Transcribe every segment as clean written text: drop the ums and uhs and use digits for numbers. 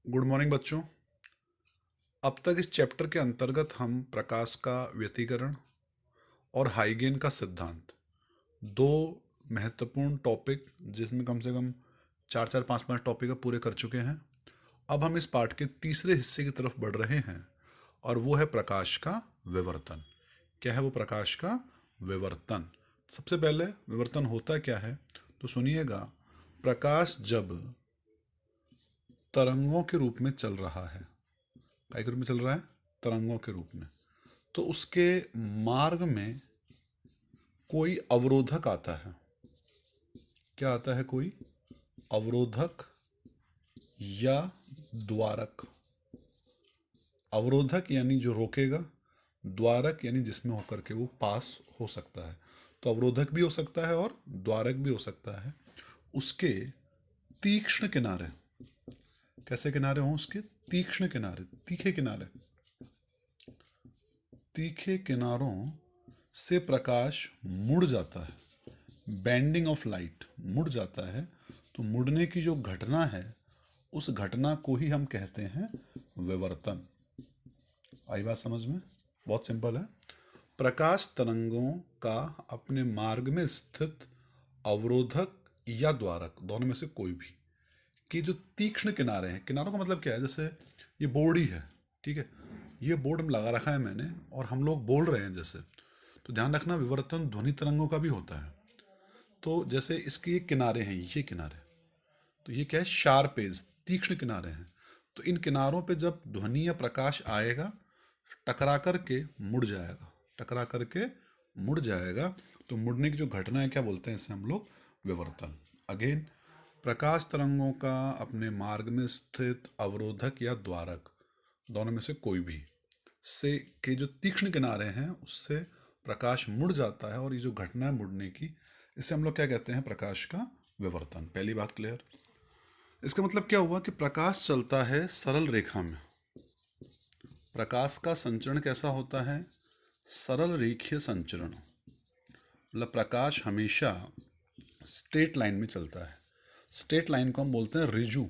Good morning बच्चों। अब तक इस चैप्टर के अंतर्गत हम प्रकाश का व्यतिकरण और हाइगेन का सिद्धांत, दो महत्वपूर्ण टॉपिक जिसमें कम से कम चार चार पाँच पाँच टॉपिक पूरे कर चुके हैं। अब हम इस पाठ के तीसरे हिस्से की तरफ बढ़ रहे हैं और वो है प्रकाश का विवर्तन। क्या है वो प्रकाश का विवर्तन? सबसे पहले विवर्तन होता क्या है तो सुनिएगा। प्रकाश जब तरंगों के रूप में चल रहा है, काय के रूप में चल रहा है? तरंगों के रूप में, तो उसके मार्ग में कोई अवरोधक आता है। क्या आता है? कोई अवरोधक या द्वारक। अवरोधक यानी जो रोकेगा, द्वारक यानी जिसमें होकर के वो पास हो सकता है। तो अवरोधक भी हो सकता है और द्वारक भी हो सकता है। उसके तीक्ष्ण किनारे, कैसे किनारे हों उसके? तीक्ष्ण किनारे, तीखे किनारे, तीखे किनारों से प्रकाश मुड़ जाता है। बेंडिंग ऑफ लाइट, मुड़ जाता है। तो मुड़ने की जो घटना है उस घटना को ही हम कहते हैं विवर्तन। आई बात समझ में? बहुत सिंपल है। प्रकाश तरंगों का अपने मार्ग में स्थित अवरोधक या द्वारक, दोनों में से कोई भी, कि जो तीक्ष्ण किनारे हैं, किनारों का मतलब क्या है? जैसे ये बोर्ड ही है, ठीक है, ये बोर्ड में लगा रखा है मैंने और हम लोग बोल रहे हैं जैसे, तो ध्यान रखना विवर्तन ध्वनि तरंगों का भी होता है। तो जैसे इसके ये किनारे हैं, ये किनारे, तो ये क्या है? शार्प एज, तीक्ष्ण किनारे हैं। तो इन किनारों पे जब ध्वनि या प्रकाश आएगा, टकरा करके मुड़ जाएगा, टकरा करके मुड़ जाएगा। तो मुड़ने की जो घटना है, क्या बोलते हैं इसे हम लोग? विवर्तन। अगेन, प्रकाश तरंगों का अपने मार्ग में स्थित अवरोधक या द्वारक, दोनों में से कोई भी से के जो तीक्ष्ण किनारे हैं उससे प्रकाश मुड़ जाता है, और ये जो घटना है मुड़ने की, इसे हम लोग क्या कहते हैं? प्रकाश का विवर्तन। पहली बात क्लियर। इसका मतलब क्या हुआ कि प्रकाश चलता है सरल रेखा में। प्रकाश का संचरण कैसा होता है? सरल रेखीय संचरण। मतलब प्रकाश हमेशा स्ट्रेट लाइन में चलता है। स्ट्रेट लाइन को हम बोलते हैं रिजु,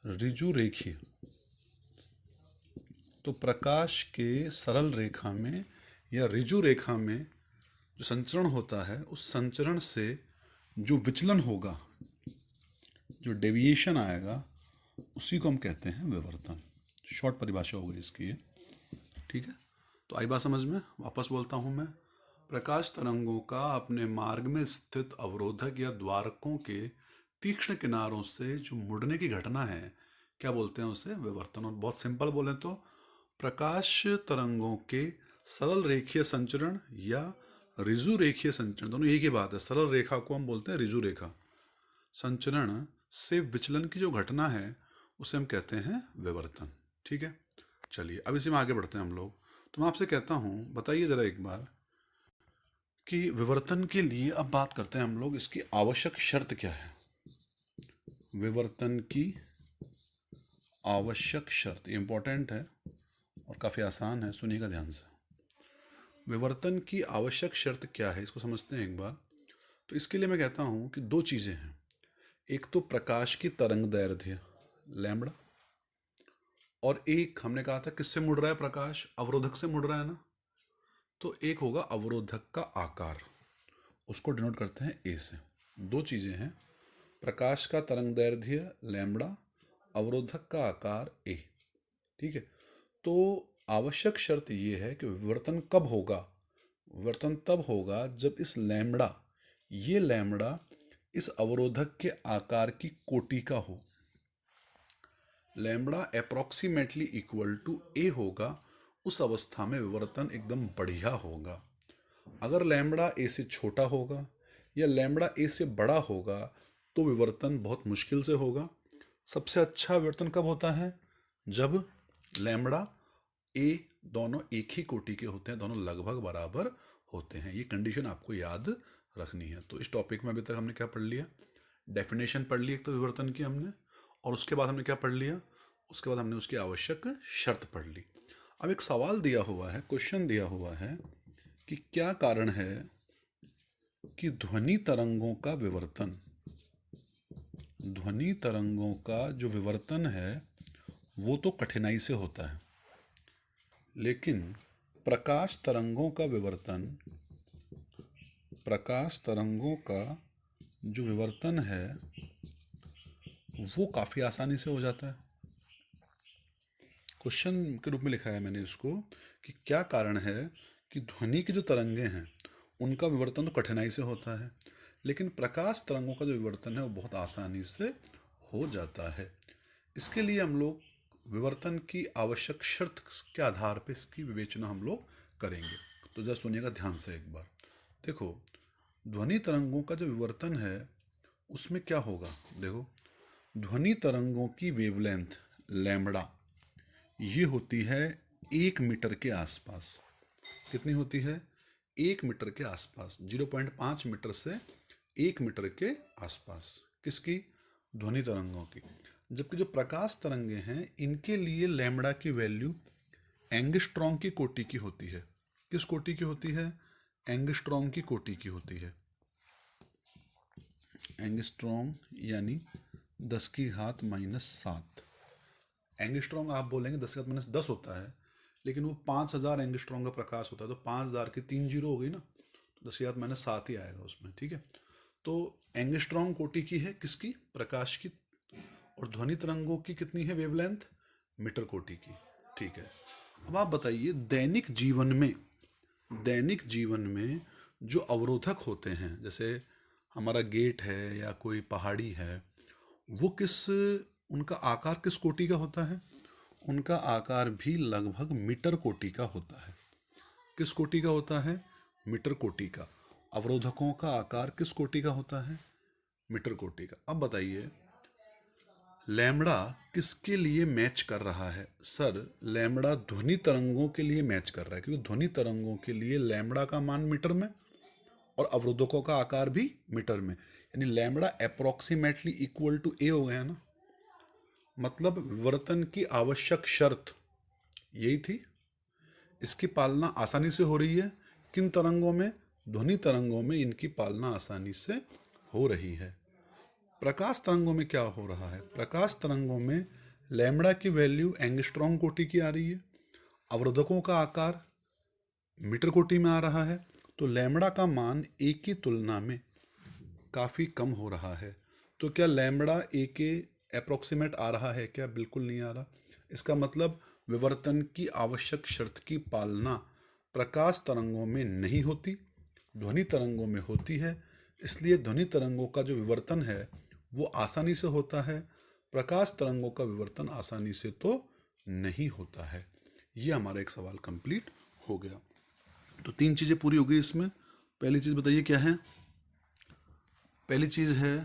रिजु रेखीय। तो प्रकाश के सरल रेखा में या रिजु रेखा में जो संचरण होता है, उस संचरण से जो विचलन होगा, जो डेविएशन आएगा, उसी को हम कहते हैं विवर्तन। शॉर्ट परिभाषा हो गई इसकी ये, ठीक है। तो आई बात समझ में? वापस बोलता हूं मैं। प्रकाश तरंगों का अपने मार्ग में स्थित अवरोधक या द्वारकों के तीक्ष्ण किनारों से जो मुड़ने की घटना है, क्या बोलते हैं उसे? विवर्तन। और बहुत सिंपल बोले तो प्रकाश तरंगों के सरल रेखीय संचरण या रिजु रेखीय संचरण, दोनों एक ही बात है। सरल रेखा को हम बोलते हैं रिजु रेखा। संचरण से विचलन की जो घटना है उसे हम कहते हैं विवर्तन, ठीक है। चलिए अब इसी में आगे बढ़ते हैं हम लोग। तो मैं आपसे कहता हूँ, बताइए ज़रा एक बार कि विवर्तन के लिए अब बात करते हैं हम लोग, इसकी आवश्यक शर्त क्या है? विवर्तन की आवश्यक शर्त इंपॉर्टेंट है और काफ़ी आसान है, सुनिएगा ध्यान से। विवर्तन की आवश्यक शर्त क्या है, इसको समझते हैं एक बार। तो इसके लिए मैं कहता हूँ कि दो चीज़ें हैं। एक तो प्रकाश की तरंग दैर्ध्य लैम्बडा, और एक हमने कहा था किससे मुड़ रहा है प्रकाश? अवरोधक से मुड़ रहा है ना। तो एक होगा अवरोधक का आकार, उसको डिनोट करते हैं ए से। दो चीज़ें हैं, प्रकाश का तरंग दैर्ध्य लैम्बडा, अवरोधक का आकार ए, ठीक है। तो आवश्यक शर्त ये है कि विवर्तन कब होगा? विवर्तन तब होगा जब इस लैम्बडा, ये लैम्बडा इस अवरोधक के आकार की कोटि का हो। लैम्बडा अप्रॉक्सीमेटली इक्वल टू ए होगा, उस अवस्था में विवर्तन एकदम बढ़िया होगा। अगर लैम्बडा ए से छोटा होगा या लैम्बडा ए से बड़ा होगा तो विवर्तन बहुत मुश्किल से होगा। सबसे अच्छा विवर्तन कब होता है? जब लैम्बडा ए दोनों एक ही कोटि के होते हैं, दोनों लगभग बराबर होते हैं। ये कंडीशन आपको याद रखनी है। तो इस टॉपिक में अभी तक हमने क्या पढ़ लिया? डेफिनेशन पढ़ ली एक तो विवर्तन की हमने, और उसके बाद हमने क्या पढ़ लिया? उसके बाद हमने उसकी आवश्यक शर्त पढ़ ली। अब एक सवाल दिया हुआ है, क्वेश्चन दिया हुआ है कि क्या कारण है कि ध्वनि तरंगों का विवर्तन ध्वनि तरंगों का जो विवर्तन है वो तो कठिनाई से होता है, लेकिन प्रकाश तरंगों का विवर्तन, प्रकाश तरंगों का जो विवर्तन है वो काफ़ी आसानी से हो जाता है। क्वेश्चन के रूप में लिखा है मैंने इसको कि क्या कारण है कि ध्वनि की जो तरंगें हैं उनका विवर्तन तो कठिनाई से होता है, लेकिन प्रकाश तरंगों का जो विवर्तन है वो बहुत आसानी से हो जाता है। इसके लिए हम लोग विवर्तन की आवश्यक शर्त के आधार पर इसकी विवेचना हम लोग करेंगे। तो जरा सुनिएगा ध्यान से एक बार। देखो, ध्वनि तरंगों का जो विवर्तन है उसमें क्या होगा। देखो, ध्वनि तरंगों की वेवलेंथ लैम्बडा ये होती है 1 मीटर के आसपास। कितनी होती है? 1 मीटर के आसपास, 0.5 मीटर से 1 मीटर के आसपास। किसकी? ध्वनि तरंगों की। जबकि जो प्रकाश तरंगे हैं इनके लिए लैम्बडा की वैल्यू एंगस्ट्रॉम की कोटि की होती है। किस कोटि की होती है? एंगस्ट्रॉम की कोटि की होती है। एंगस्ट्रॉम यानी 10⁻⁻7। एंगस्ट्रॉम आप बोलेंगे 10⁻10 होता है, लेकिन वो 5000 एंगस्ट्रॉम का प्रकाश होता है, तो 5000 की 3 जीरो हो गई ना, तो 10⁻7 ही आएगा उसमें। ठीक है, तो एंगस्ट्रॉम कोटि की है किसकी? प्रकाश की। और ध्वनि तरंगों की कितनी है वेवलेंथ? मीटर कोटि की। ठीक है, अब आप बताइए दैनिक जीवन में जो अवरोधक होते हैं, जैसे हमारा गेट है या कोई पहाड़ी है, वो उनका आकार किस कोटि का होता है? उनका आकार भी लगभग मीटर कोटि का होता है। किस कोटि का होता है? मीटर कोटि का। अवरोधकों का आकार किस कोटि का होता है? मीटर कोटि का। अब बताइए लैम्बडा किसके लिए मैच कर रहा है? सर, लैम्बडा ध्वनि तरंगों के लिए मैच कर रहा है, क्योंकि ध्वनि तरंगों के लिए लैम्बडा का मान मीटर में और अवरोधकों का आकार भी मीटर में, यानी लैम्बडा अप्रोक्सीमेटली इक्वल टू ए हो गया ना। मतलब विवर्तन की आवश्यक शर्त यही थी। इसकी पालना आसानी से हो रही है। किन तरंगों में? ध्वनि तरंगों में इनकी पालना आसानी से हो रही है। प्रकाश तरंगों में क्या हो रहा है? प्रकाश तरंगों में लैम्बडा की वैल्यू एंगस्ट्रॉम कोटि की आ रही है, अवरोधकों का आकार मीटर कोटि में आ रहा है, तो लैम्बडा का मान ए की तुलना में काफ़ी कम हो रहा है। तो क्या लैम्बडा ए के अप्रोक्सीमेट आ रहा है क्या? बिल्कुल नहीं आ रहा। इसका मतलब विवर्तन की आवश्यक शर्त की पालना प्रकाश तरंगों में नहीं होती, ध्वनि तरंगों में होती है। इसलिए ध्वनि तरंगों का जो विवर्तन है वो आसानी से होता है, प्रकाश तरंगों का विवर्तन आसानी से तो नहीं होता है। ये हमारा एक सवाल कंप्लीट हो गया। तो 3 चीज़ें पूरी हो गई इसमें। पहली चीज़ बताइए क्या है? पहली चीज़ है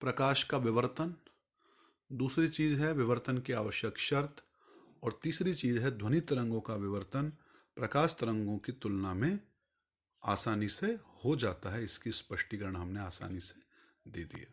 प्रकाश का विवर्तन, दूसरी चीज़ है विवर्तन की आवश्यक शर्त, और तीसरी चीज़ है ध्वनि तरंगों का विवर्तन प्रकाश तरंगों की तुलना में आसानी से हो जाता है। इसकी स्पष्टीकरण हमने आसानी से दे दिया।